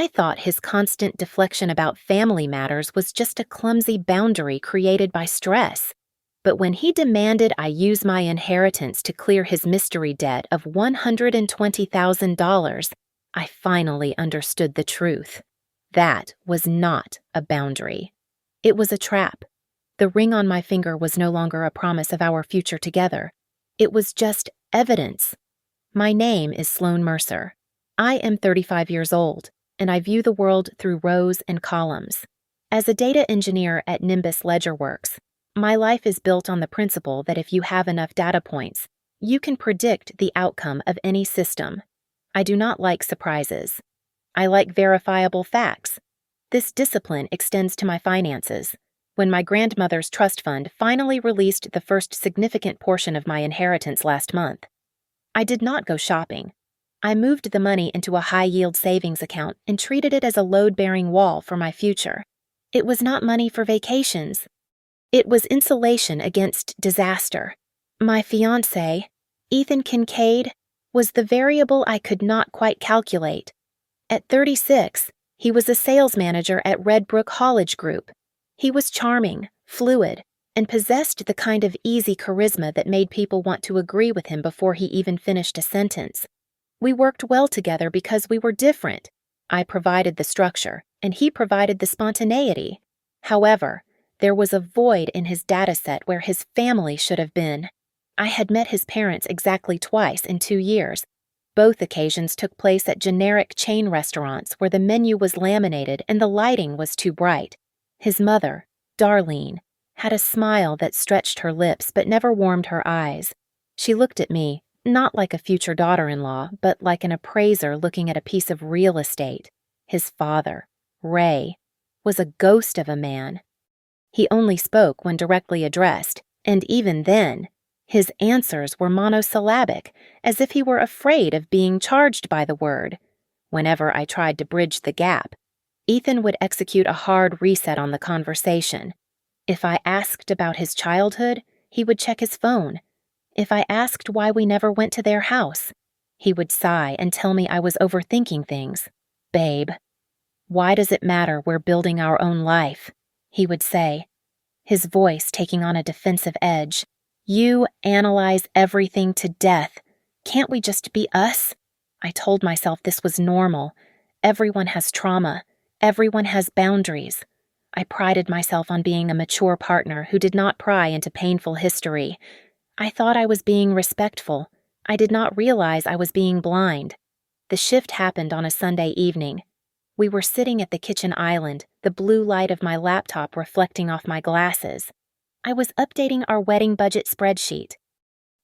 I thought his constant deflection about family matters was just a clumsy boundary created by stress. But when he demanded I use my inheritance to clear his mystery debt of $120,000, I finally understood the truth. That was not a boundary. It was a trap. The ring on my finger was no longer a promise of our future together. It was just evidence. My name is Sloan Mercer. I am 35 years old, and I view the world through rows and columns. As a data engineer at Nimbus LedgerWorks, my life is built on the principle that if you have enough data points, you can predict the outcome of any system. I do not like surprises. I like verifiable facts. This discipline extends to my finances. When my grandmother's trust fund finally released the first significant portion of my inheritance last month, I did not go shopping. I moved the money into a high-yield savings account and treated it as a load-bearing wall for my future. It was not money for vacations. It was insulation against disaster. My fiancé, Ethan Kincaid, was the variable I could not quite calculate. At 36, he was a sales manager at Redbrook Haulage Group. He was charming, fluid, and possessed the kind of easy charisma that made people want to agree with him before he even finished a sentence. We worked well together because we were different. I provided the structure, and he provided the spontaneity. However, there was a void in his dataset where his family should have been. I had met his parents exactly twice in 2 years. Both occasions took place at generic chain restaurants where the menu was laminated and the lighting was too bright. His mother, Darlene, had a smile that stretched her lips but never warmed her eyes. She looked at me, not like a future daughter-in-law, but like an appraiser looking at a piece of real estate. His father, Ray, was a ghost of a man. He only spoke when directly addressed, and even then, his answers were monosyllabic, as if he were afraid of being charged by the word. Whenever I tried to bridge the gap, Ethan would execute a hard reset on the conversation. If I asked about his childhood, he would check his phone. If I asked why we never went to their house, he would sigh and tell me I was overthinking things. "Babe, why does it matter we're building our own life?" he would say, his voice taking on a defensive edge. "You analyze everything to death. Can't we just be us?" I told myself this was normal. Everyone has trauma. Everyone has boundaries. I prided myself on being a mature partner who did not pry into painful history. I thought I was being respectful. I did not realize I was being blind. The shift happened on a Sunday evening. We were sitting at the kitchen island, the blue light of my laptop reflecting off my glasses. I was updating our wedding budget spreadsheet.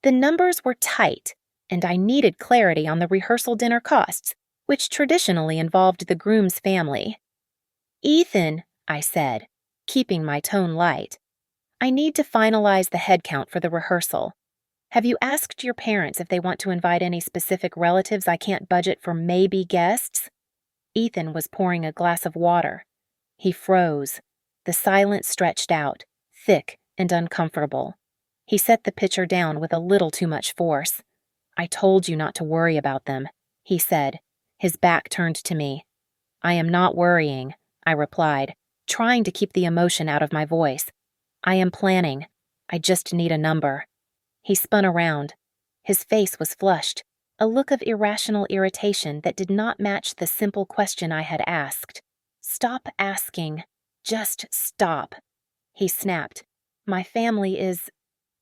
The numbers were tight, and I needed clarity on the rehearsal dinner costs, which traditionally involved the groom's family. "Ethan," I said, keeping my tone light, "I need to finalize the headcount for the rehearsal. Have you asked your parents if they want to invite any specific relatives I can't budget for maybe guests?" Ethan was pouring a glass of water. He froze. The silence stretched out, thick and uncomfortable. He set the pitcher down with a little too much force. "I told you not to worry about them," he said, his back turned to me. "I am not worrying," I replied, trying to keep the emotion out of my voice. "I am planning. I just need a number." He spun around. His face was flushed, a look of irrational irritation that did not match the simple question I had asked. "Stop asking. Just stop," he snapped. "My family is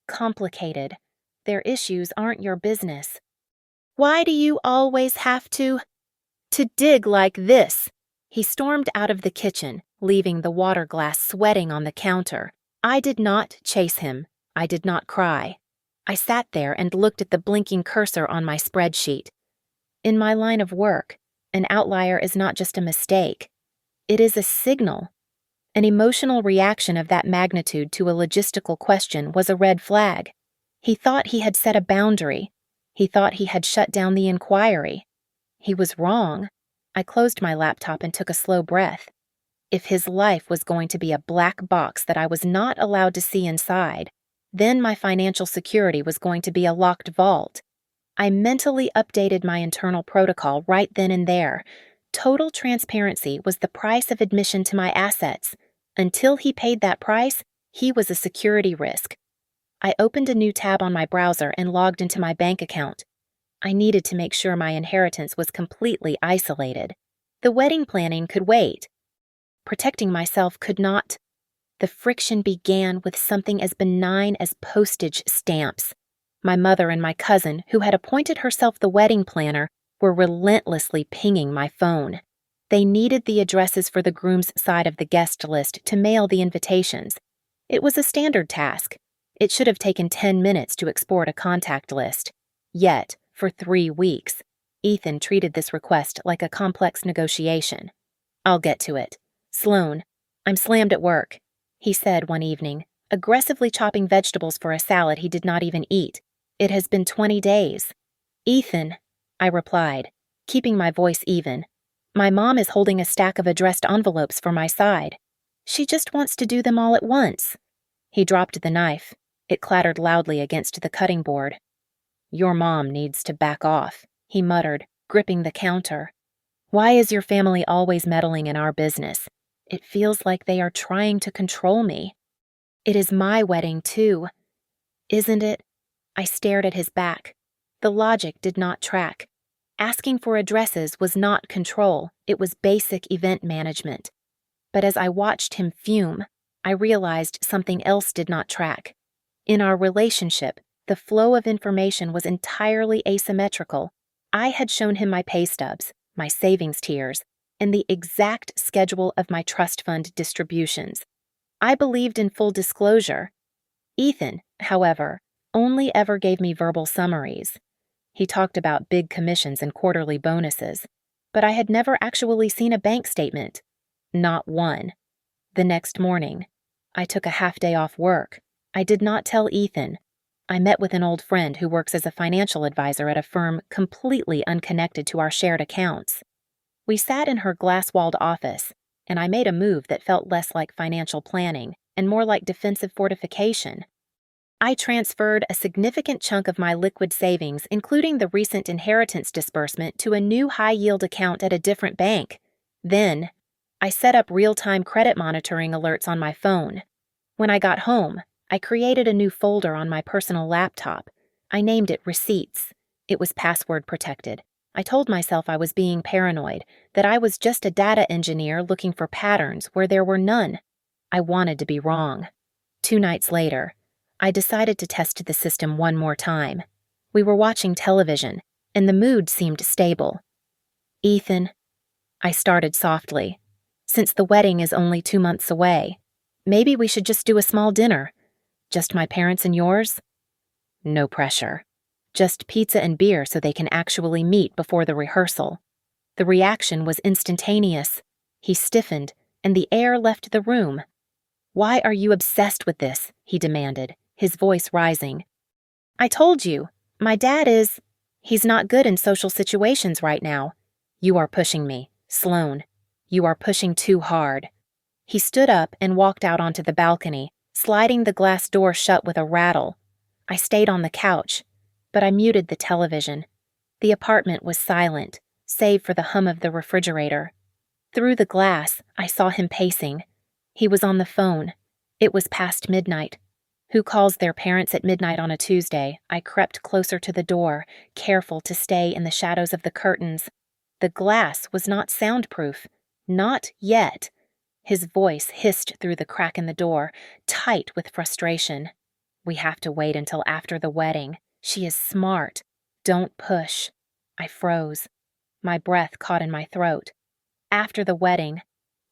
complicated. Their issues aren't your business." "Why do you always have to dig like this?" He stormed out of the kitchen, leaving the water glass sweating on the counter. I did not chase him. I did not cry. I sat there and looked at the blinking cursor on my spreadsheet. In my line of work, an outlier is not just a mistake. It is a signal. An emotional reaction of that magnitude to a logistical question was a red flag. He thought he had set a boundary. He thought he had shut down the inquiry. He was wrong. I closed my laptop and took a slow breath. If his life was going to be a black box that I was not allowed to see inside, then my financial security was going to be a locked vault. I mentally updated my internal protocol right then and there. Total transparency was the price of admission to my assets. Until he paid that price, he was a security risk. I opened a new tab on my browser and logged into my bank account. I needed to make sure my inheritance was completely isolated. The wedding planning could wait. Protecting myself could not. The friction began with something as benign as postage stamps. My mother and my cousin, who had appointed herself the wedding planner, were relentlessly pinging my phone. They needed the addresses for the groom's side of the guest list to mail the invitations. It was a standard task. It should have taken 10 minutes to export a contact list. Yet, for 3 weeks, Ethan treated this request like a complex negotiation. "I'll get to it. Sloan, I'm slammed at work," he said one evening, aggressively chopping vegetables for a salad he did not even eat. "It has been 20 days. "Ethan," I replied, keeping my voice even, "my mom is holding a stack of addressed envelopes for my side. She just wants to do them all at once." He dropped the knife. It clattered loudly against the cutting board. "Your mom needs to back off," he muttered, gripping the counter. "Why is your family always meddling in our business? It feels like they are trying to control me." "It is my wedding, too." "Isn't it?" I stared at his back. The logic did not track. Asking for addresses was not control, it was basic event management. But as I watched him fume, I realized something else did not track. In our relationship, the flow of information was entirely asymmetrical. I had shown him my pay stubs, my savings tiers, and the exact schedule of my trust fund distributions. I believed in full disclosure. Ethan, however, only ever gave me verbal summaries. He talked about big commissions and quarterly bonuses, but I had never actually seen a bank statement. Not one. The next morning, I took a half day off work. I did not tell Ethan. I met with an old friend who works as a financial advisor at a firm completely unconnected to our shared accounts. We sat in her glass-walled office, and I made a move that felt less like financial planning and more like defensive fortification. I transferred a significant chunk of my liquid savings, including the recent inheritance disbursement, to a new high-yield account at a different bank. Then, I set up real-time credit monitoring alerts on my phone. When I got home, I created a new folder on my personal laptop. I named it Receipts. It was password protected. I told myself I was being paranoid, that I was just a data engineer looking for patterns where there were none. I wanted to be wrong. 2 nights later, I decided to test the system one more time. We were watching television, and the mood seemed stable. "Ethan," I started softly, "since the wedding is only 2 months away, maybe we should just do a small dinner. Just my parents and yours?" "No pressure. Just pizza and beer so they can actually meet before the rehearsal." The reaction was instantaneous. He stiffened, and the air left the room. "Why are you obsessed with this?" he demanded, his voice rising. "I told you, my dad is... He's not good in social situations right now. You are pushing me, Sloan. You are pushing too hard." He stood up and walked out onto the balcony, sliding the glass door shut with a rattle. I stayed on the couch, but I muted the television. The apartment was silent, save for the hum of the refrigerator. Through the glass, I saw him pacing. He was on the phone. It was past midnight. Who calls their parents at midnight on a Tuesday? I crept closer to the door, careful to stay in the shadows of the curtains. The glass was not soundproof. Not yet. His voice hissed through the crack in the door, tight with frustration. "We have to wait until after the wedding. She is smart. Don't push." I froze. My breath caught in my throat. After the wedding.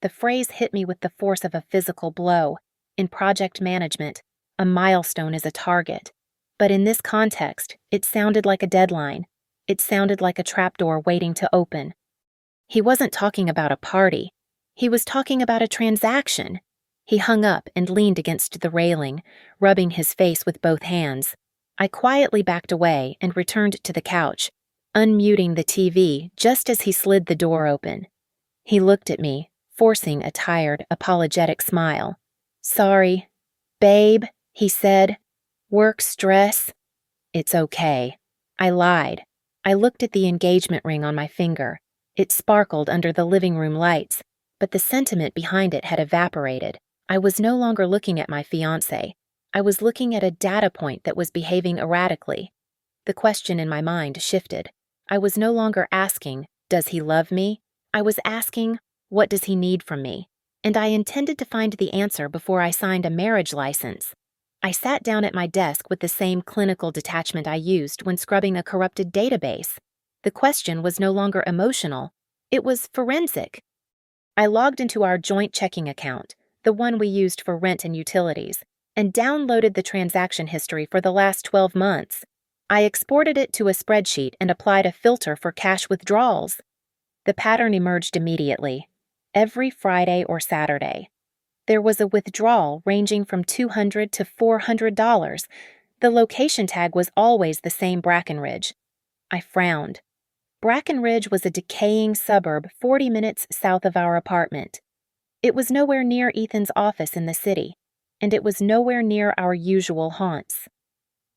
The phrase hit me with the force of a physical blow. In project management, a milestone is a target. But in this context, it sounded like a deadline. It sounded like a trapdoor waiting to open. He wasn't talking about a party. He was talking about a transaction. He hung up and leaned against the railing, rubbing his face with both hands. I quietly backed away and returned to the couch, unmuting the TV just as he slid the door open. He looked at me, forcing a tired, apologetic smile. "Sorry, babe," he said. "Work stress." "It's okay." I lied. I looked at the engagement ring on my finger. It sparkled under the living room lights, but the sentiment behind it had evaporated. I was no longer looking at my fiancé. I was looking at a data point that was behaving erratically. The question in my mind shifted. I was no longer asking, "Does he love me?" I was asking, "What does he need from me?" And I intended to find the answer before I signed a marriage license. I sat down at my desk with the same clinical detachment I used when scrubbing a corrupted database. The question was no longer emotional. It was forensic. I logged into our joint checking account, the one we used for rent and utilities, and downloaded the transaction history for the last 12 months. I exported it to a spreadsheet and applied a filter for cash withdrawals. The pattern emerged immediately. Every Friday or Saturday, there was a withdrawal ranging from $200 to $400. The location tag was always the same Brackenridge. I frowned. Brackenridge was a decaying suburb 40 minutes south of our apartment. It was nowhere near Ethan's office in the city, and it was nowhere near our usual haunts.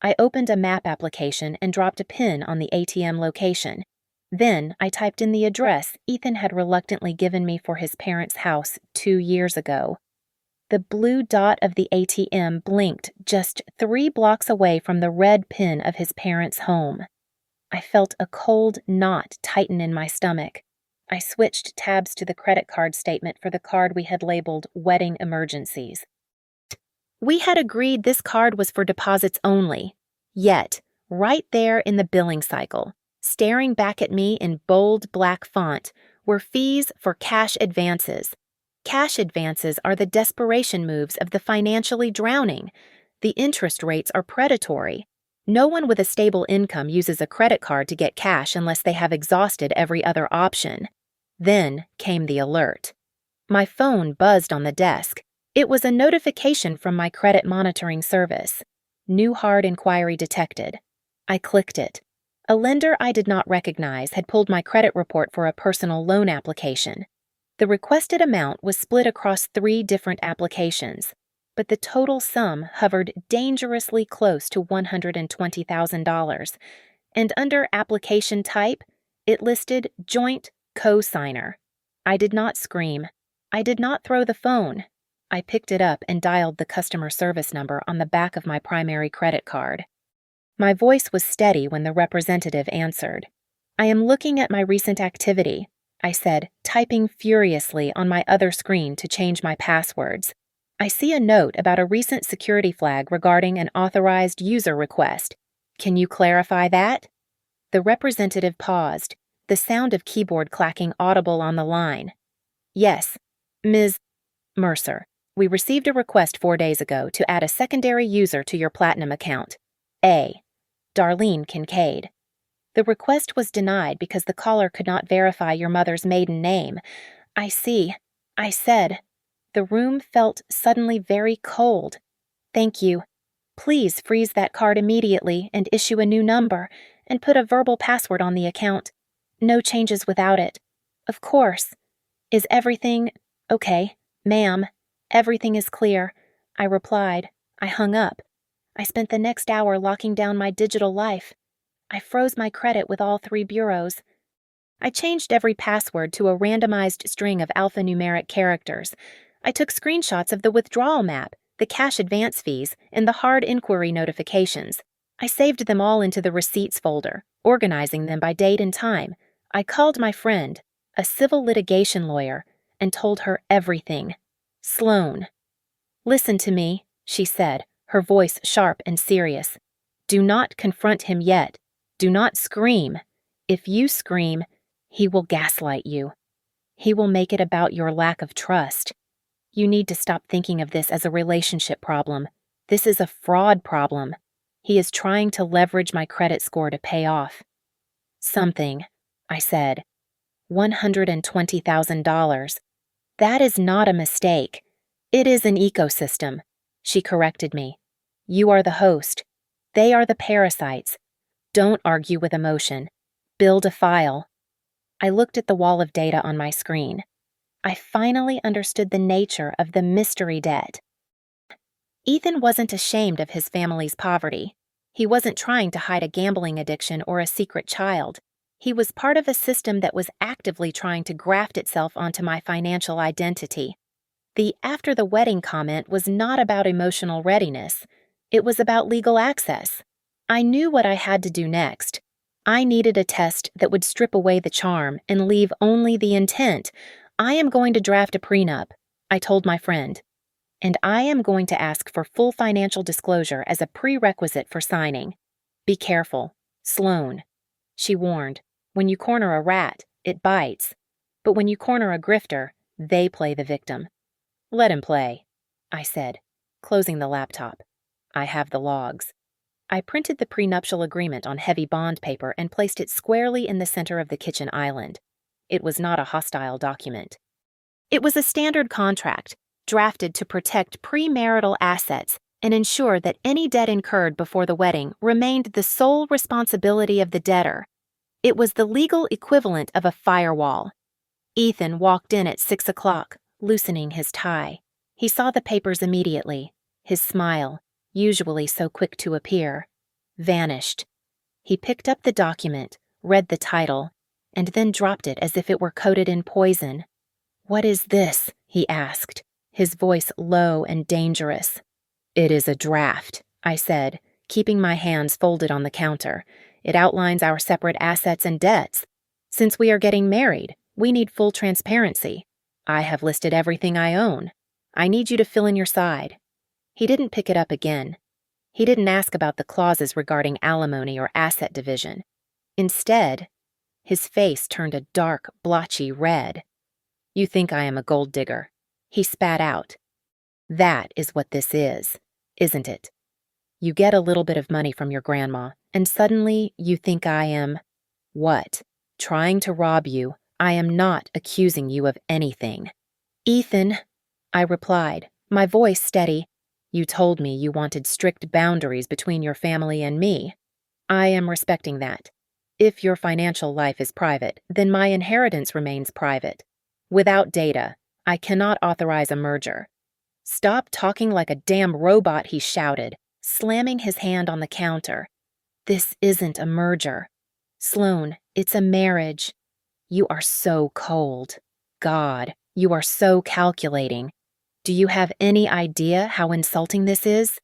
I opened a map application and dropped a pin on the ATM location. Then I typed in the address Ethan had reluctantly given me for his parents' house 2 years ago. The blue dot of the ATM blinked just 3 blocks away from the red pin of his parents' home. I felt a cold knot tighten in my stomach. I switched tabs to the credit card statement for the card we had labeled Wedding Emergencies. We had agreed this card was for deposits only. Yet, right there in the billing cycle, staring back at me in bold black font, were fees for cash advances. Cash advances are the desperation moves of the financially drowning. The interest rates are predatory. No one with a stable income uses a credit card to get cash unless they have exhausted every other option. Then came the alert. My phone buzzed on the desk. It was a notification from my credit monitoring service. New hard inquiry detected. I clicked it. A lender I did not recognize had pulled my credit report for a personal loan application. The requested amount was split across 3 different applications, but the total sum hovered dangerously close to $120,000, and under application type, it listed joint co-signer. I did not scream. I did not throw the phone. I picked it up and dialed the customer service number on the back of my primary credit card. My voice was steady when the representative answered. "I am looking at my recent activity," I said, typing furiously on my other screen to change my passwords. "I see a note about a recent security flag regarding an authorized user request. Can you clarify that?" The representative paused, the sound of keyboard clacking audible on the line. "Yes, Ms. Mercer, we received a request 4 days ago to add a secondary user to your Platinum account. A. Darlene Kincaid. The request was denied because the caller could not verify your mother's maiden name. I see," I said. The room felt suddenly very cold. "Thank you. Please freeze that card immediately and issue a new number, and put a verbal password on the account. No changes without it. Of course. Is everything okay, ma'am? Everything is clear," I replied. I hung up. I spent the next hour locking down my digital life. I froze my credit with all 3 bureaus. I changed every password to a randomized string of alphanumeric characters. I took screenshots of the withdrawal map, the cash advance fees, and the hard inquiry notifications. I saved them all into the receipts folder, organizing them by date and time. I called my friend, a civil litigation lawyer, and told her everything. Sloan. "Listen to me," she said, her voice sharp and serious. "Do not confront him yet. Do not scream. If you scream, he will gaslight you. He will make it about your lack of trust. You need to stop thinking of this as a relationship problem. This is a fraud problem. He is trying to leverage my credit score to pay off something," I said. $120,000. "That is not a mistake. It is an ecosystem," she corrected me. "You are the host. They are the parasites. Don't argue with emotion. Build a file." I looked at the wall of data on my screen. I finally understood the nature of the mystery debt. Ethan wasn't ashamed of his family's poverty. He wasn't trying to hide a gambling addiction or a secret child. He was part of a system that was actively trying to graft itself onto my financial identity. The after the wedding comment was not about emotional readiness. It was about legal access. I knew what I had to do next. I needed a test that would strip away the charm and leave only the intent. I am going to draft a prenup, I told my friend. And I am going to ask for full financial disclosure as a prerequisite for signing. Be careful. Sloan. She warned, when you corner a rat, it bites. But when you corner a grifter, they play the victim. Let him play, I said, closing the laptop. I have the logs. I printed the prenuptial agreement on heavy bond paper and placed it squarely in the center of the kitchen island. It was not a hostile document. It was a standard contract, drafted to protect premarital assets and ensure that any debt incurred before the wedding remained the sole responsibility of the debtor. It was the legal equivalent of a firewall. Ethan walked in at 6 o'clock, loosening his tie. He saw the papers immediately. His smile, usually so quick to appear, vanished. He picked up the document, read the title, and then dropped it as if it were coated in poison. "What is this?" he asked, his voice low and dangerous. "It is a draft," I said, keeping my hands folded on the counter. "It outlines our separate assets and debts. Since we are getting married, we need full transparency. I have listed everything I own. I need you to fill in your side." He didn't pick it up again. He didn't ask about the clauses regarding alimony or asset division. Instead, his face turned a dark, blotchy red. "You think I am a gold digger," he spat out. "That is what this is, isn't it? You get a little bit of money from your grandma, and suddenly you think I am, what? Trying to rob you. I am not accusing you of anything." "Ethan," I replied, my voice steady, "you told me you wanted strict boundaries between your family and me. I am respecting that. If your financial life is private, then my inheritance remains private. Without data, I cannot authorize a merger." "Stop talking like a damn robot," he shouted, slamming his hand on the counter. "This isn't a merger. Sloan, it's a marriage. You are so cold. God, you are so calculating. Do you have any idea how insulting this is?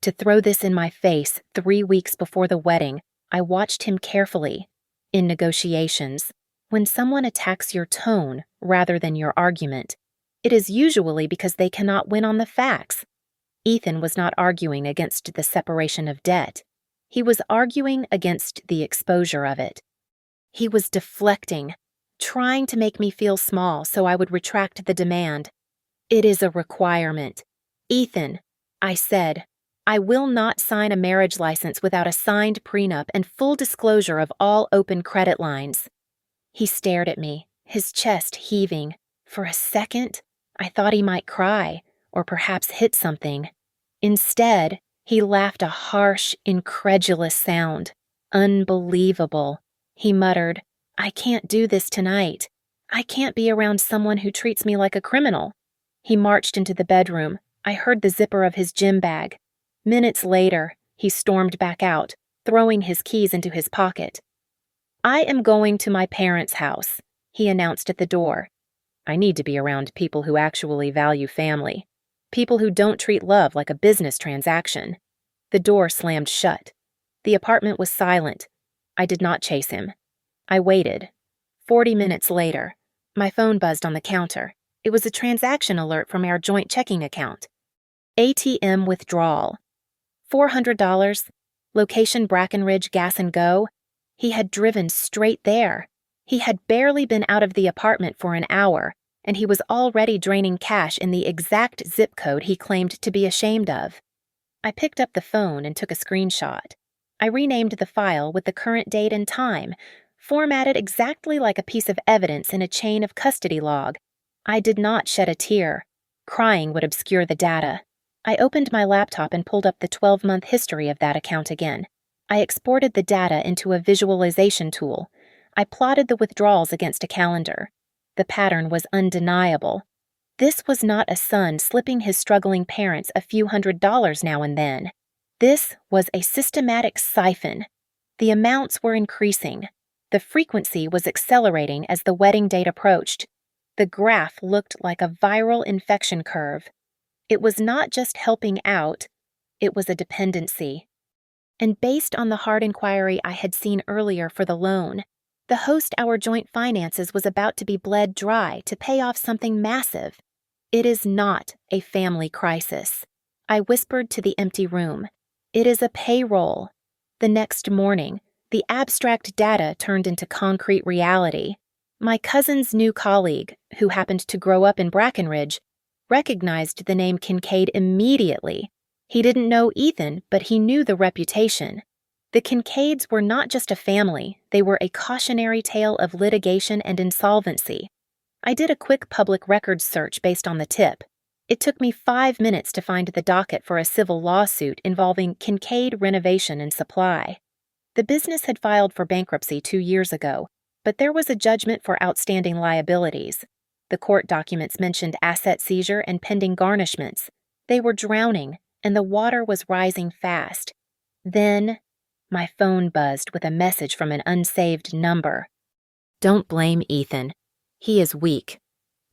To throw this in my face 3 weeks before the wedding, I watched him carefully. In negotiations, when someone attacks your tone rather than your argument, it is usually because they cannot win on the facts. Ethan was not arguing against the separation of debt. He was arguing against the exposure of it. He was deflecting, trying to make me feel small so I would retract the demand. "It is a requirement. Ethan," I said, "I will not sign a marriage license without a signed prenup and full disclosure of all open credit lines." He stared at me, his chest heaving. For a second, I thought he might cry, or perhaps hit something. Instead, he laughed a harsh, incredulous sound. "Unbelievable." He muttered, "I can't do this tonight. I can't be around someone who treats me like a criminal." He marched into the bedroom. I heard the zipper of his gym bag. Minutes later, he stormed back out, throwing his keys into his pocket. "I am going to my parents' house," he announced at the door. "I need to be around people who actually value family. People who don't treat love like a business transaction." The door slammed shut. The apartment was silent. I did not chase him. I waited. 40 minutes later, my phone buzzed on the counter. It was a transaction alert from our joint checking account. ATM withdrawal. $400. Location Brackenridge Gas and Go. He had driven straight there. He had barely been out of the apartment for an hour, and he was already draining cash in the exact zip code he claimed to be ashamed of. I picked up the phone and took a screenshot. I renamed the file with the current date and time, formatted exactly like a piece of evidence in a chain of custody log. I did not shed a tear. Crying would obscure the data. I opened my laptop and pulled up the 12-month history of that account again. I exported the data into a visualization tool. I plotted the withdrawals against a calendar. The pattern was undeniable. This was not a son slipping his struggling parents a few $100s now and then. This was a systematic siphon. The amounts were increasing. The frequency was accelerating as the wedding date approached. The graph looked like a viral infection curve. It was not just helping out, it was a dependency. And based on the hard inquiry I had seen earlier for the loan, the host our joint finances was about to be bled dry to pay off something massive. It is not a family crisis, I whispered to the empty room. It is a payroll. The next morning, the abstract data turned into concrete reality. My cousin's new colleague, who happened to grow up in Brackenridge, recognized the name Kincaid immediately. He didn't know Ethan, but he knew the reputation. The Kincaids were not just a family, they were a cautionary tale of litigation and insolvency. I did a quick public records search based on the tip. It took me 5 minutes to find the docket for a civil lawsuit involving Kincaid Renovation and Supply. The business had filed for bankruptcy 2 years ago, but there was a judgment for outstanding liabilities. The court documents mentioned asset seizure and pending garnishments. They were drowning, and the water was rising fast. Then, my phone buzzed with a message from an unsaved number. Don't blame Ethan. He is weak,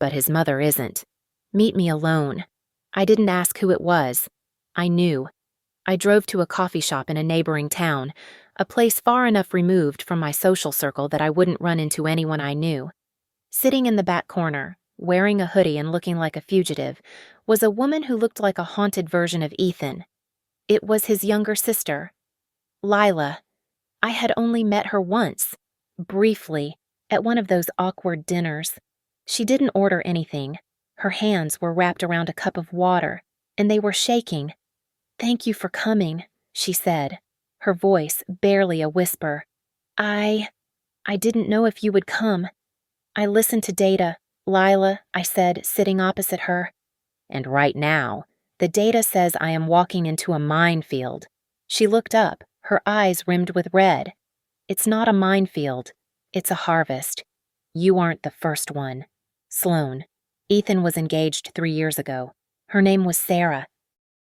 but his mother isn't. Meet me alone. I didn't ask who it was. I knew. I drove to a coffee shop in a neighboring town, a place far enough removed from my social circle that I wouldn't run into anyone I knew. Sitting in the back corner, wearing a hoodie and looking like a fugitive, was a woman who looked like a haunted version of Ethan. It was his younger sister, Lila. I had only met her once, briefly, at one of those awkward dinners. She didn't order anything. Her hands were wrapped around a cup of water, and they were shaking. "Thank you for coming," she said, her voice barely a whisper. I didn't know if you would come. I listened to data, Lila, I said, sitting opposite her. And right now, the data says I am walking into a minefield. She looked up, her eyes rimmed with red. It's not a minefield. It's a harvest. You aren't the first one. Sloan. Ethan was engaged 3 years ago. Her name was Sarah.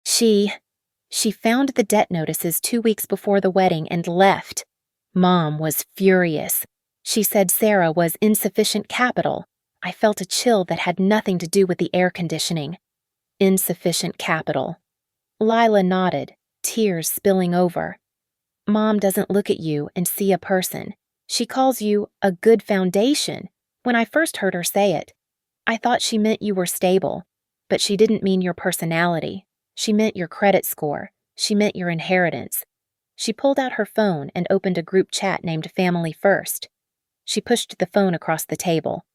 She found the debt notices 2 weeks before the wedding and left. Mom was furious. She said Sarah was insufficient capital. I felt a chill that had nothing to do with the air conditioning. Insufficient capital. Lila nodded, tears spilling over. Mom doesn't look at you and see a person. She calls you a good foundation. When I first heard her say it, I thought she meant you were stable, but she didn't mean your personality. She meant your credit score. She meant your inheritance. She pulled out her phone and opened a group chat named Family First. She pushed the phone across the table.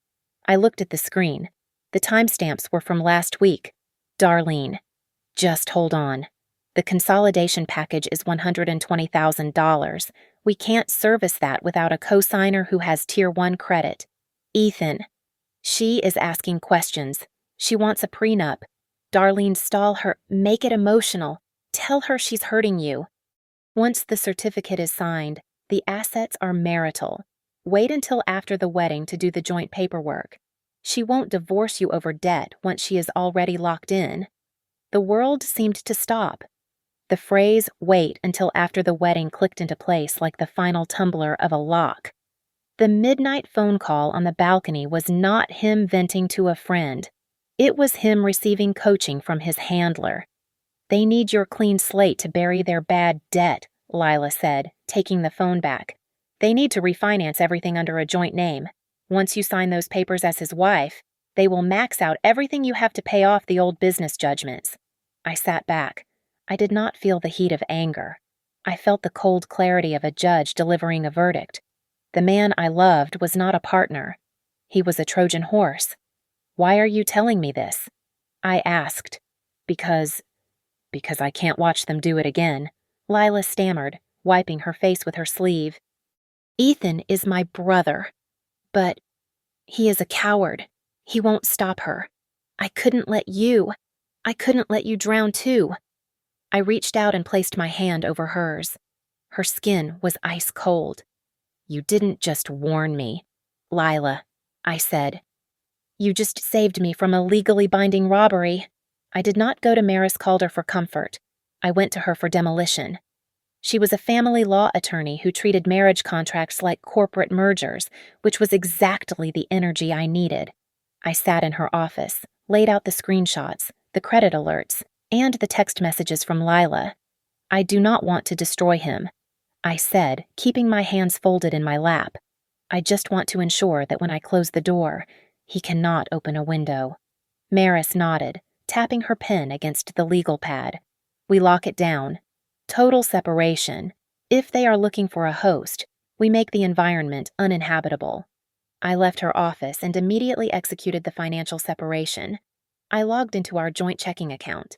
I looked at the screen. The timestamps were from last week. Darlene. Just hold on. The consolidation package is $120,000. We can't service that without a cosigner who has Tier 1 credit. Ethan. She is asking questions. She wants a prenup. Darlene, stall her. Make it emotional. Tell her she's hurting you. Once the certificate is signed, the assets are marital. Wait until after the wedding to do the joint paperwork. She won't divorce you over debt once she is already locked in. The world seemed to stop. The phrase, wait until after the wedding, clicked into place like the final tumbler of a lock. The midnight phone call on the balcony was not him venting to a friend. It was him receiving coaching from his handler. They need your clean slate to bury their bad debt, Lila said, taking the phone back. They need to refinance everything under a joint name. Once you sign those papers as his wife, they will max out everything you have to pay off the old business judgments. I sat back. I did not feel the heat of anger. I felt the cold clarity of a judge delivering a verdict. The man I loved was not a partner. He was a Trojan horse. Why are you telling me this? I asked. Because I can't watch them do it again, Lila stammered, wiping her face with her sleeve. Ethan is my brother, but he is a coward. He won't stop her. I couldn't let you drown too. I reached out and placed my hand over hers. Her skin was ice cold. You didn't just warn me, Lila, I said. You just saved me from a legally binding robbery. I did not go to Maris Calder for comfort. I went to her for demolition. She was a family law attorney who treated marriage contracts like corporate mergers, which was exactly the energy I needed. I sat in her office, laid out the screenshots, the credit alerts, and the text messages from Lila. "I do not want to destroy him," I said, keeping my hands folded in my lap. "I just want to ensure that when I close the door, he cannot open a window." Maris nodded, tapping her pen against the legal pad. "We lock it down. Total separation. If they are looking for a host, we make the environment uninhabitable." I left her office and immediately executed the financial separation. I logged into our joint checking account.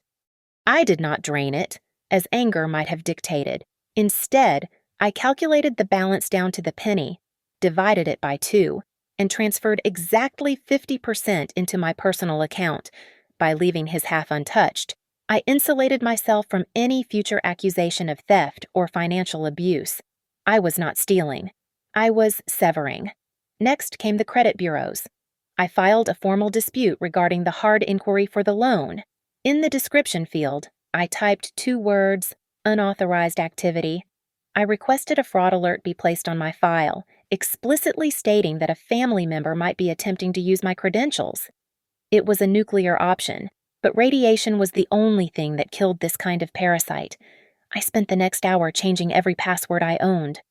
I did not drain it, as anger might have dictated. Instead, I calculated the balance down to the penny, divided it by 2, and transferred exactly 50% into my personal account. By leaving his half untouched, I insulated myself from any future accusation of theft or financial abuse. I was not stealing. I was severing. Next came the credit bureaus. I filed a formal dispute regarding the hard inquiry for the loan. In the description field, I typed 2 words, "unauthorized activity." I requested a fraud alert be placed on my file, explicitly stating that a family member might be attempting to use my credentials. It was a nuclear option, but radiation was the only thing that killed this kind of parasite. I spent the next hour changing every password I owned.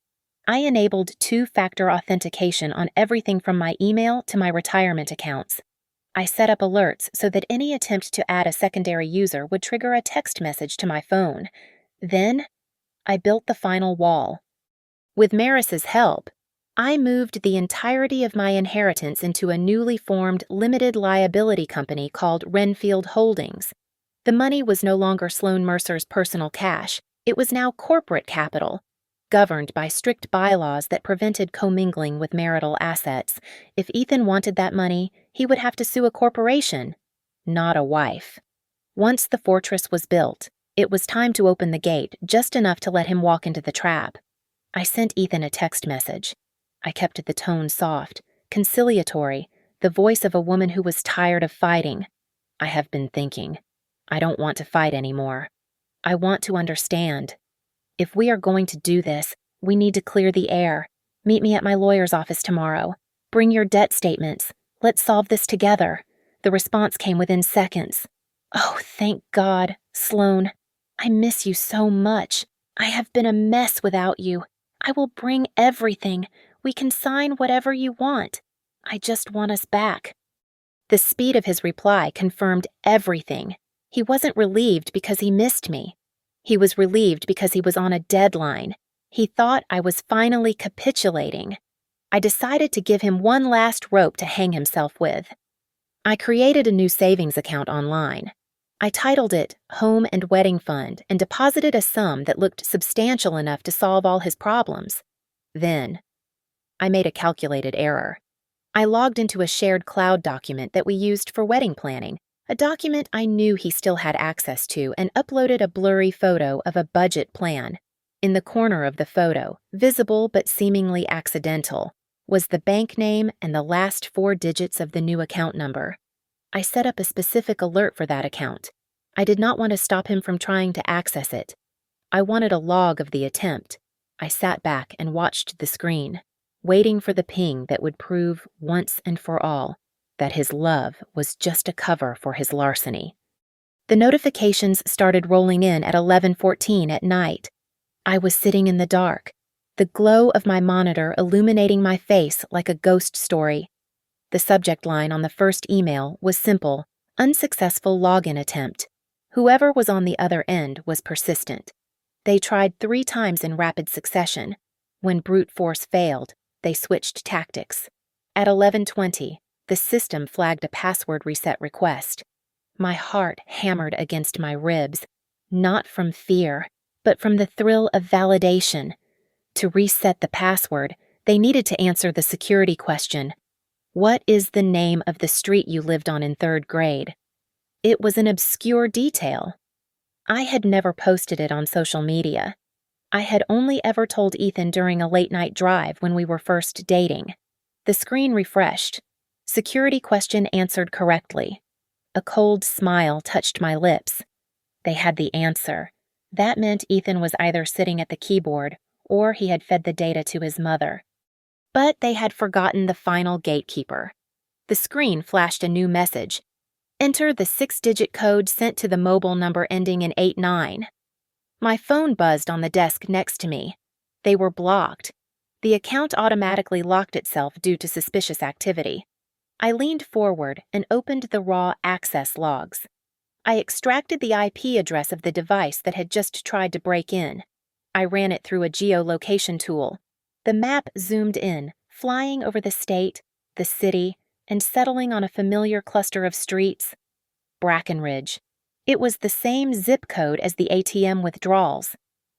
I enabled 2-factor authentication on everything from my email to my retirement accounts. I set up alerts so that any attempt to add a secondary user would trigger a text message to my phone. Then, I built the final wall. With Maris's help, I moved the entirety of my inheritance into a newly formed limited liability company called Renfield Holdings. The money was no longer Sloan Mercer's personal cash. It was now corporate capital, governed by strict bylaws that prevented commingling with marital assets. If Ethan wanted that money, he would have to sue a corporation, not a wife. Once the fortress was built, it was time to open the gate, just enough to let him walk into the trap. I sent Ethan a text message. I kept the tone soft, conciliatory, the voice of a woman who was tired of fighting. "I have been thinking. I don't want to fight anymore. I want to understand. If we are going to do this, we need to clear the air. Meet me at my lawyer's office tomorrow. Bring your debt statements. Let's solve this together." The response came within seconds. "Oh, thank God, Sloan. I miss you so much. I have been a mess without you. I will bring everything. We can sign whatever you want. I just want us back." The speed of his reply confirmed everything. He wasn't relieved because he missed me. He was relieved because he was on a deadline. He thought I was finally capitulating. I decided to give him one last rope to hang himself with. I created a new savings account online. I titled it Home and Wedding Fund and deposited a sum that looked substantial enough to solve all his problems. Then, I made a calculated error. I logged into a shared cloud document that we used for wedding planning, a document I knew he still had access to, and uploaded a blurry photo of a budget plan. In the corner of the photo, visible but seemingly accidental, was the bank name and the last 4 digits of the new account number. I set up a specific alert for that account. I did not want to stop him from trying to access it. I wanted a log of the attempt. I sat back and watched the screen, waiting for the ping that would prove once and for all that his love was just a cover for his larceny. The notifications started rolling in at 11:14 at night. I was sitting in the dark, the glow of my monitor illuminating my face like a ghost story. The subject line on the first email was simple, "Unsuccessful login attempt." Whoever was on the other end was persistent. They tried 3 times in rapid succession. When brute force failed, they switched tactics. At 11:20, the system flagged a password reset request. My heart hammered against my ribs, not from fear, but from the thrill of validation. To reset the password, they needed to answer the security question. What is the name of the street you lived on in 3rd grade? It was an obscure detail. I had never posted it on social media. I had only ever told Ethan during a late-night drive when we were first dating. The screen refreshed. Security question answered correctly. A cold smile touched my lips. They had the answer. That meant Ethan was either sitting at the keyboard or he had fed the data to his mother. But they had forgotten the final gatekeeper. The screen flashed a new message. Enter the 6-digit code sent to the mobile number ending in 89. My phone buzzed on the desk next to me. They were blocked. The account automatically locked itself due to suspicious activity. I leaned forward and opened the raw access logs. I extracted the IP address of the device that had just tried to break in. I ran it through a geolocation tool. The map zoomed in, flying over the state, the city, and settling on a familiar cluster of streets. Brackenridge. It was the same zip code as the ATM withdrawals.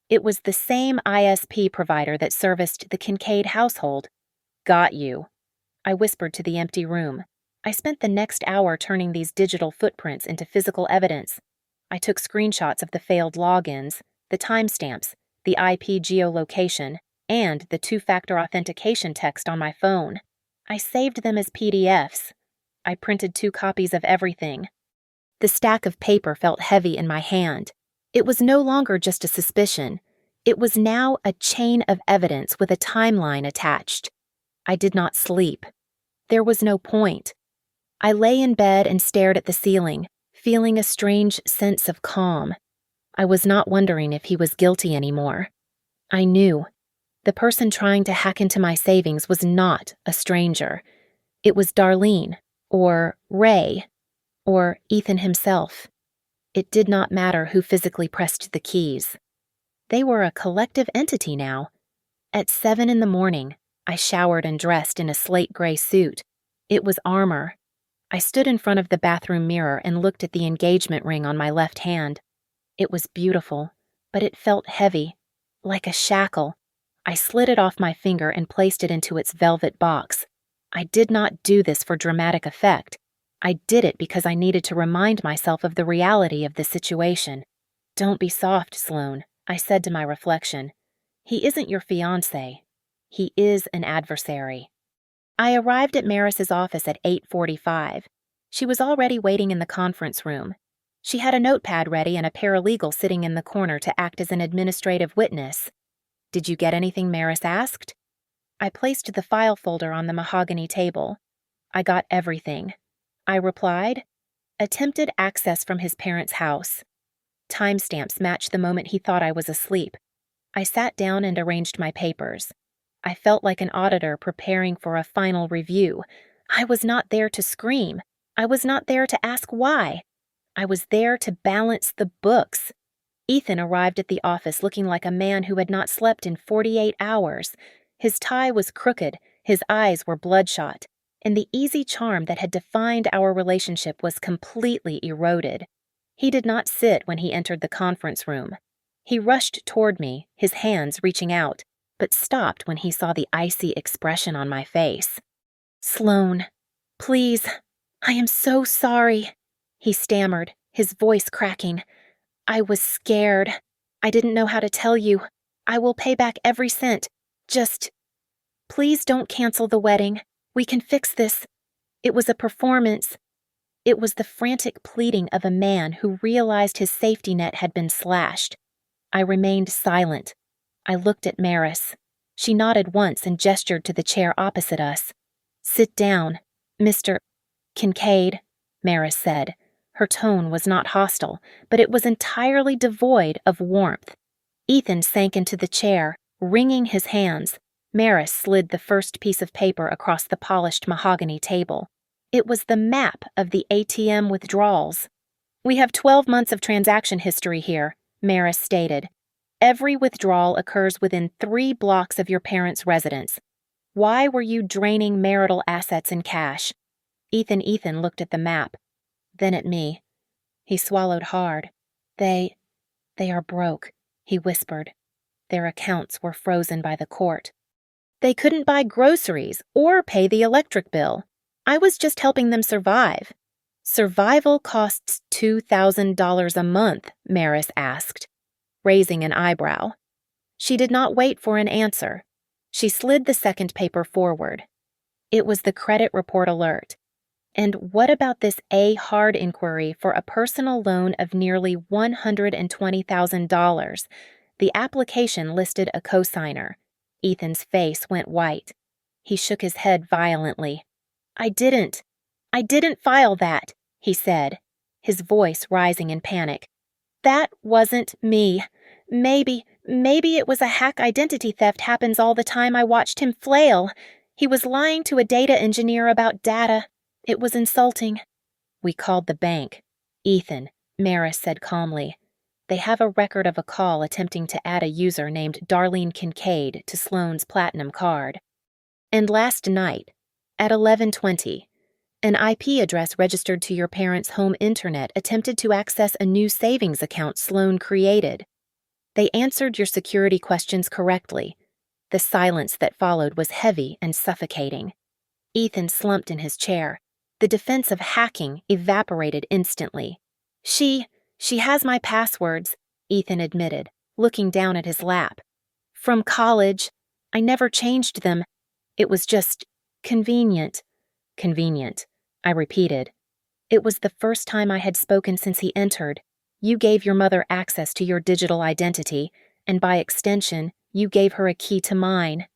It was the same ISP provider that serviced the Kincaid household. Got you. I whispered to the empty room. I spent the next hour turning these digital footprints into physical evidence. I took screenshots of the failed logins, the timestamps, the IP geolocation, and the 2-factor authentication text on my phone. I saved them as PDFs. I printed 2 copies of everything. The stack of paper felt heavy in my hand. It was no longer just a suspicion. It was now a chain of evidence with a timeline attached. I did not sleep. There was no point. I lay in bed and stared at the ceiling, feeling a strange sense of calm. I was not wondering if he was guilty anymore. I knew. The person trying to hack into my savings was not a stranger. It was Darlene, or Ray, or Ethan himself. It did not matter who physically pressed the keys. They were a collective entity now. At 7 in the morning, I showered and dressed in a slate gray suit. It was armor. I stood in front of the bathroom mirror and looked at the engagement ring on my left hand. It was beautiful, but it felt heavy, like a shackle. I slid it off my finger and placed it into its velvet box. I did not do this for dramatic effect. I did it because I needed to remind myself of the reality of the situation. Don't be soft, Sloane, I said to my reflection. He isn't your fiancé. He is an adversary. I arrived at Maris's office at 8:45. She was already waiting in the conference room. She had a notepad ready and a paralegal sitting in the corner to act as an administrative witness. Did you get anything Maris asked? I placed the file folder on the mahogany table. I got everything. I replied. Attempted access from his parents' house. Timestamps matched the moment he thought I was asleep. I sat down and arranged my papers. I felt like an auditor preparing for a final review. I was not there to scream. I was not there to ask why. I was there to balance the books. Ethan arrived at the office looking like a man who had not slept in 48 hours. His tie was crooked, his eyes were bloodshot, and the easy charm that had defined our relationship was completely eroded. He did not sit when he entered the conference room. He rushed toward me, his hands reaching out, but stopped when he saw the icy expression on my face. Sloane, please, I am so sorry, he stammered, his voice cracking. I was scared. I didn't know how to tell you. I will pay back every cent. Just, please don't cancel the wedding. We can fix this. It was a performance. It was the frantic pleading of a man who realized his safety net had been slashed. I remained silent. I looked at Maris. She nodded once and gestured to the chair opposite us. Sit down, Mr. Kincaid, Maris said. Her tone was not hostile, but it was entirely devoid of warmth. Ethan sank into the chair, wringing his hands. Maris slid the first piece of paper across the polished mahogany table. It was the map of the ATM withdrawals. We have 12 months of transaction history here, Maris stated. Every withdrawal occurs within 3 blocks of your parents' residence. Why were you draining marital assets in cash? Ethan looked at the map, then at me. He swallowed hard. They are broke, he whispered. Their accounts were frozen by the court. They couldn't buy groceries or pay the electric bill. I was just helping them survive. Survival costs $2,000 a month, Maris asked, raising an eyebrow. She did not wait for an answer. She slid the second paper forward. It was the credit report alert. And what about this hard inquiry for a personal loan of nearly $120,000? The application listed a cosigner. Ethan's face went white. He shook his head violently. I didn't file that, he said, his voice rising in panic. That wasn't me. Maybe it was a hack. Identity theft happens all the time. I watched him flail. He was lying to a data engineer about data. It was insulting. We called the bank. Ethan, Maris said calmly. They have a record of a call attempting to add a user named Darlene Kincaid to Sloane's Platinum card. And last night, at 11:20, an IP address registered to your parents' home internet attempted to access a new savings account Sloane created. They answered your security questions correctly. The silence that followed was heavy and suffocating. Ethan slumped in his chair. The defense of hacking evaporated instantly. She has my passwords, Ethan admitted, looking down at his lap. From college. I never changed them. It was just convenient. Convenient, I repeated. It was the first time I had spoken since he entered. You gave your mother access to your digital identity, and by extension, you gave her a key to mine.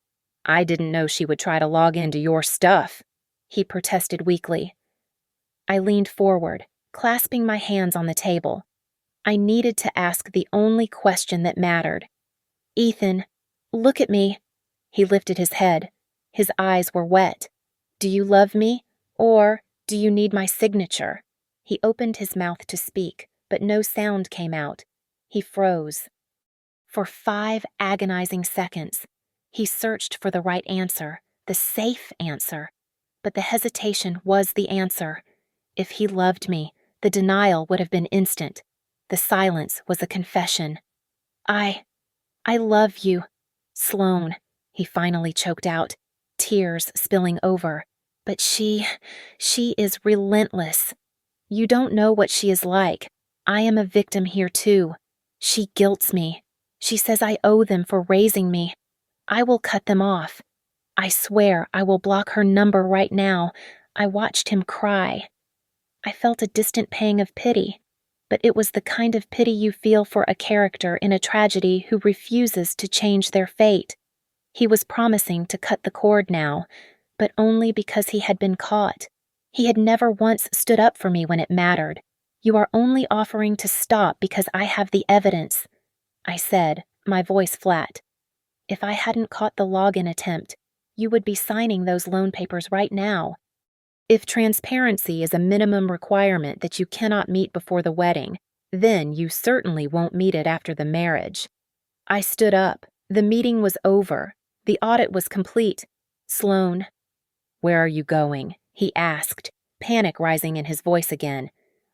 I didn't know she would try to log into your stuff, he protested weakly. I leaned forward, clasping my hands on the table. I needed to ask the only question that mattered. Ethan, look at me. He lifted his head. His eyes were wet. Do you love me, or do you need my signature? He opened his mouth to speak, but no sound came out. He froze. For 5 agonizing seconds, he searched for the right answer, the safe answer. But the hesitation was the answer. If he loved me, the denial would have been instant. The silence was a confession. I love you, Sloane, he finally choked out, tears spilling over. But she is relentless. You don't know what she is like. I am a victim here too. She guilts me. She says I owe them for raising me. I will cut them off. I swear I will block her number right now. I watched him cry. I felt a distant pang of pity, but it was the kind of pity you feel for a character in a tragedy who refuses to change their fate. He was promising to cut the cord now, but only because he had been caught. He had never once stood up for me when it mattered. You are only offering to stop because I have the evidence, I said, my voice flat. If I hadn't caught the login attempt, you would be signing those loan papers right now. If transparency is a minimum requirement that you cannot meet before the wedding, then you certainly won't meet it after the marriage. I stood up. The meeting was over. The audit was complete. Sloane. Where are you going? He asked, panic rising in his voice again.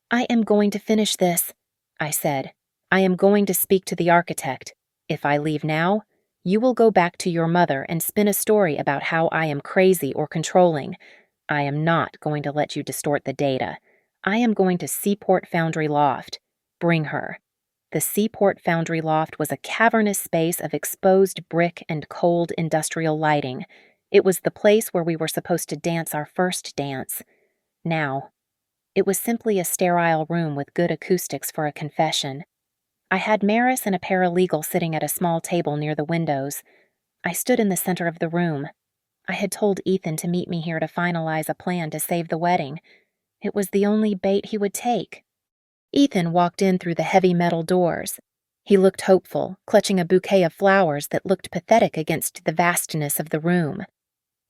I am going to finish this, I said. I am going to speak to the architect. If I leave now, you will go back to your mother and spin a story about how I am crazy or controlling. I am not going to let you distort the data. I am going to Seaport Foundry Loft. Bring her. The Seaport Foundry Loft was a cavernous space of exposed brick and cold industrial lighting. It was the place where we were supposed to dance our first dance. Now, it was simply a sterile room with good acoustics for a confession. I had Maris and a paralegal sitting at a small table near the windows. I stood in the center of the room. I had told Ethan to meet me here to finalize a plan to save the wedding. It was the only bait he would take. Ethan walked in through the heavy metal doors. He looked hopeful, clutching a bouquet of flowers that looked pathetic against the vastness of the room.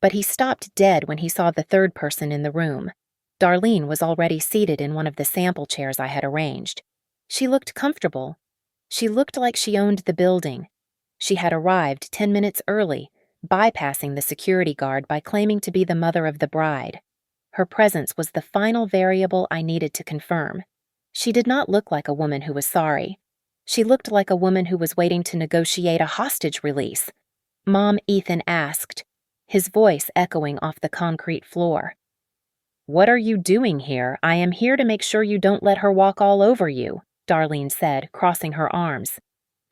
But he stopped dead when he saw the third person in the room. Darlene was already seated in one of the sample chairs I had arranged. She looked comfortable. She looked like she owned the building. She had arrived 10 minutes early, bypassing the security guard by claiming to be the mother of the bride. Her presence was the final variable I needed to confirm. She did not look like a woman who was sorry. She looked like a woman who was waiting to negotiate a hostage release. Mom, Ethan asked, his voice echoing off the concrete floor. What are you doing here? I am here to make sure you don't let her walk all over you, Darlene said, crossing her arms.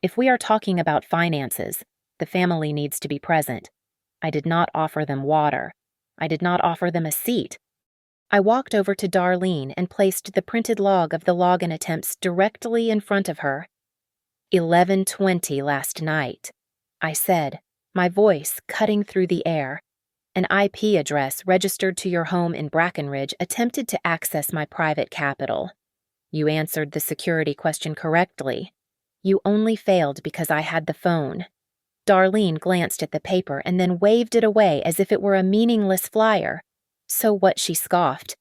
If we are talking about finances, the family needs to be present. I did not offer them water. I did not offer them a seat. I walked over to Darlene and placed the printed log of the login attempts directly in front of her. 11:20 last night, I said, my voice cutting through the air. An IP address registered to your home in Brackenridge attempted to access my private capital. You answered the security question correctly. You only failed because I had the phone. Darlene glanced at the paper and then waved it away as if it were a meaningless flyer. So what, she scoffed.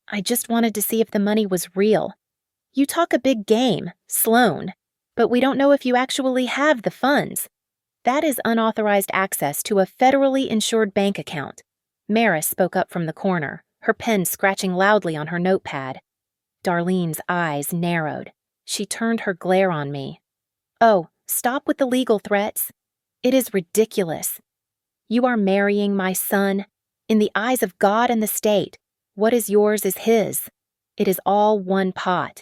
I just wanted to see if the money was real. You talk a big game, Sloan, but we don't know if you actually have the funds. That is unauthorized access to a federally insured bank account. Maris spoke up from the corner, her pen scratching loudly on her notepad. Darlene's eyes narrowed. She turned her glare on me. Oh, stop with the legal threats. It is ridiculous. You are marrying my son. In the eyes of God and the state, what is yours is his. It is all one pot.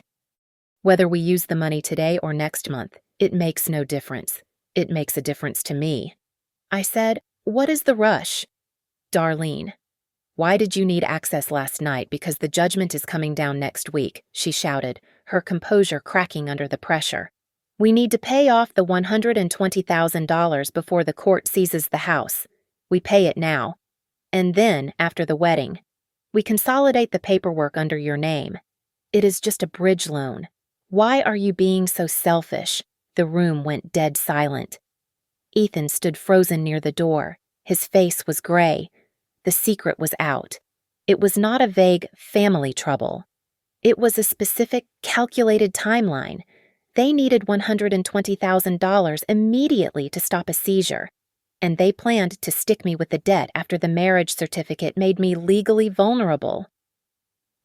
Whether we use the money today or next month, it makes no difference. It makes a difference to me. I said, what is the rush? Darlene, why did you need access last night? Because the judgment is coming down next week, she shouted, her composure cracking under the pressure. We need to pay off the $120,000 before the court seizes the house. We pay it now. And then, after the wedding, we consolidate the paperwork under your name. It is just a bridge loan. Why are you being so selfish? The room went dead silent. Ethan stood frozen near the door. His face was gray. The secret was out. It was not a vague family trouble. It was a specific, calculated timeline. They needed $120,000 immediately to stop a seizure, and they planned to stick me with the debt after the marriage certificate made me legally vulnerable.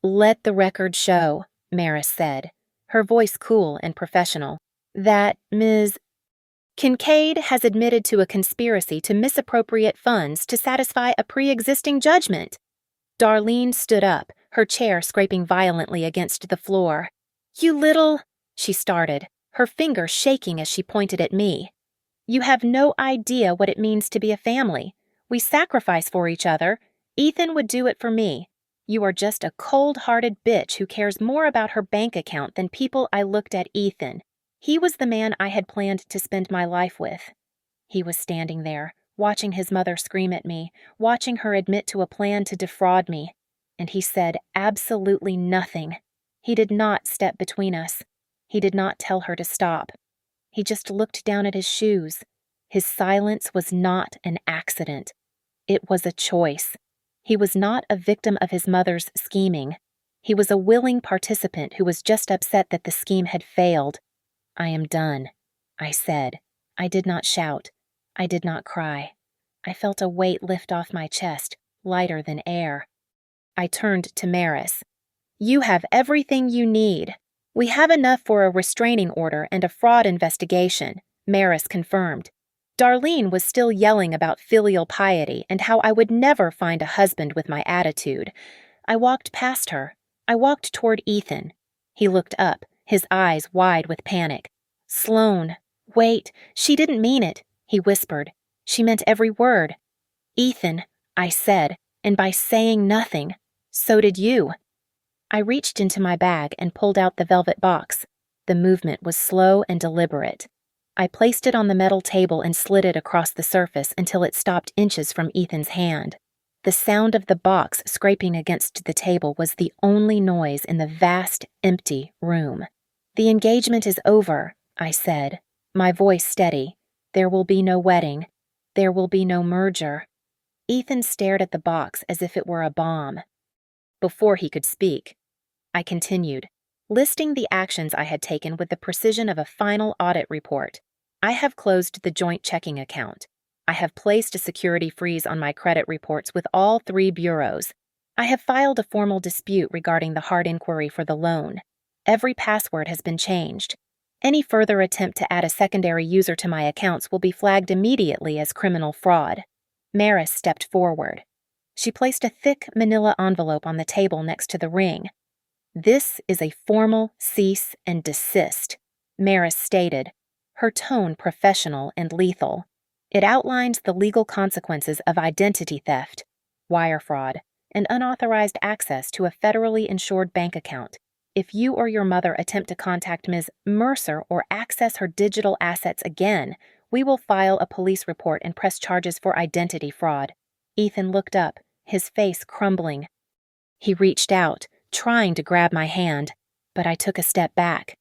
Let the record show, Maris said, her voice cool and professional, that Ms. Kincaid has admitted to a conspiracy to misappropriate funds to satisfy a pre-existing judgment. Darlene stood up, her chair scraping violently against the floor. You little, she started, her finger shaking as she pointed at me. You have no idea what it means to be a family. We sacrifice for each other. Ethan would do it for me. You are just a cold-hearted bitch who cares more about her bank account than people I looked at Ethan. He was the man I had planned to spend my life with. He was standing there, watching his mother scream at me, watching her admit to a plan to defraud me, and he said absolutely nothing. He did not step between us. He did not tell her to stop. He just looked down at his shoes. His silence was not an accident. It was a choice. He was not a victim of his mother's scheming. He was a willing participant who was just upset that the scheme had failed. I am done, I said. I did not shout. I did not cry. I felt a weight lift off my chest, lighter than air. I turned to Maris. You have everything you need. We have enough for a restraining order and a fraud investigation, Maris confirmed. Darlene was still yelling about filial piety and how I would never find a husband with my attitude. I walked past her. I walked toward Ethan. He looked up, his eyes wide with panic. Sloan, wait, she didn't mean it, he whispered. She meant every word. Ethan, I said, and by saying nothing, so did you. I reached into my bag and pulled out the velvet box. The movement was slow and deliberate. I placed it on the metal table and slid it across the surface until it stopped inches from Ethan's hand. The sound of the box scraping against the table was the only noise in the vast, empty room. The engagement is over, I said, my voice steady. There will be no wedding. There will be no merger. Ethan stared at the box as if it were a bomb. Before he could speak, I continued, listing the actions I had taken with the precision of a final audit report. I have closed the joint checking account. I have placed a security freeze on my credit reports with all 3 bureaus. I have filed a formal dispute regarding the hard inquiry for the loan. Every password has been changed. Any further attempt to add a secondary user to my accounts will be flagged immediately as criminal fraud. Maris stepped forward. She placed a thick manila envelope on the table next to the ring. This is a formal cease and desist, Maris stated, her tone professional and lethal. It outlines the legal consequences of identity theft, wire fraud, and unauthorized access to a federally insured bank account. If you or your mother attempt to contact Ms. Mercer or access her digital assets again, we will file a police report and press charges for identity fraud." Ethan looked up, his face crumbling. He reached out, trying to grab my hand, but I took a step back.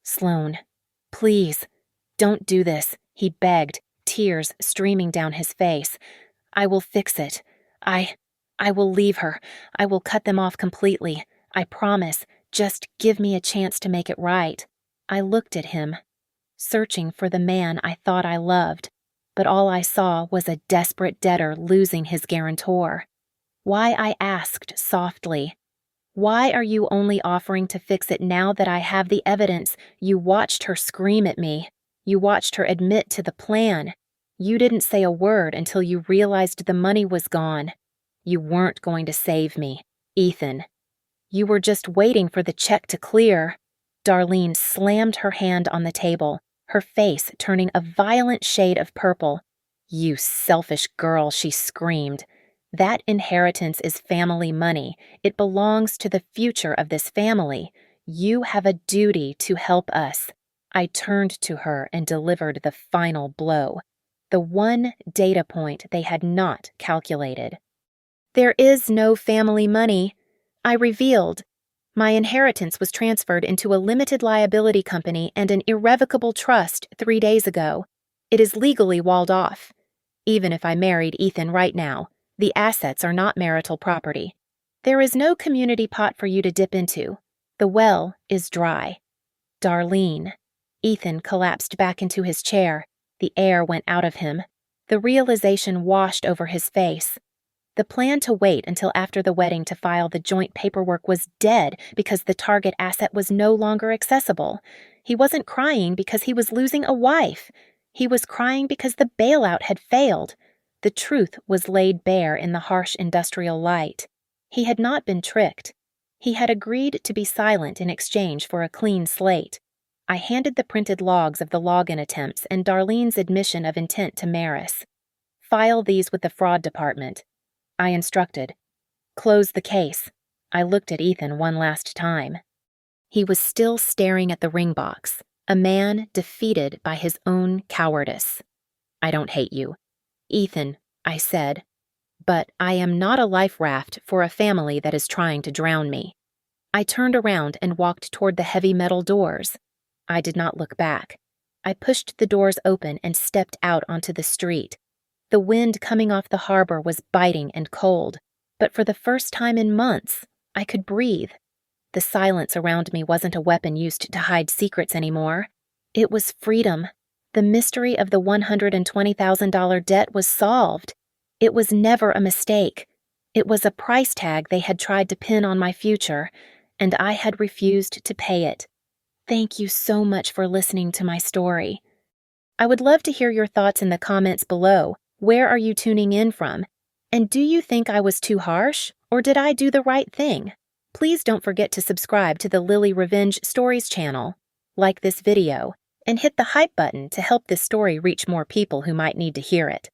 "Sloan, please, don't do this," he begged, tears streaming down his face. "I will fix it. I will leave her. I will cut them off completely. I promise. Just give me a chance to make it right." I looked at him, searching for the man I thought I loved, but all I saw was a desperate debtor losing his guarantor. "Why?" I asked softly. "Why are you only offering to fix it now that I have the evidence? You watched her scream at me. You watched her admit to the plan. You didn't say a word until you realized the money was gone. You weren't going to save me, Ethan. You were just waiting for the check to clear." Darlene slammed her hand on the table, her face turning a violent shade of purple. "You selfish girl," she screamed. "That inheritance is family money. It belongs to the future of this family. You have a duty to help us." I turned to her and delivered the final blow, the one data point they had not calculated. "There is no family money," I revealed. "My inheritance was transferred into a limited liability company and an irrevocable trust 3 days ago. It is legally walled off. Even if I married Ethan right now, the assets are not marital property. There is no community pot for you to dip into. The well is dry." "Darlene." Ethan collapsed back into his chair. The air went out of him. The realization washed over his face. The plan to wait until after the wedding to file the joint paperwork was dead because the target asset was no longer accessible. He wasn't crying because he was losing a wife. He was crying because the bailout had failed. The truth was laid bare in the harsh industrial light. He had not been tricked. He had agreed to be silent in exchange for a clean slate. I handed the printed logs of the login attempts and Darlene's admission of intent to Maris. "File these with the fraud department," I instructed. "Close the case." I looked at Ethan one last time. He was still staring at the ring box, a man defeated by his own cowardice. "I don't hate you, Ethan," I said, "but I am not a life raft for a family that is trying to drown me." I turned around and walked toward the heavy metal doors. I did not look back. I pushed the doors open and stepped out onto the street. The wind coming off the harbor was biting and cold, but for the first time in months, I could breathe. The silence around me wasn't a weapon used to hide secrets anymore. It was freedom. The mystery of the $120,000 debt was solved. It was never a mistake. It was a price tag they had tried to pin on my future, and I had refused to pay it. Thank you so much for listening to my story. I would love to hear your thoughts in the comments below. Where are you tuning in from? And do you think I was too harsh, or did I do the right thing? Please don't forget to subscribe to the Lily Revenge Stories channel, like this video, and hit the hype button to help this story reach more people who might need to hear it.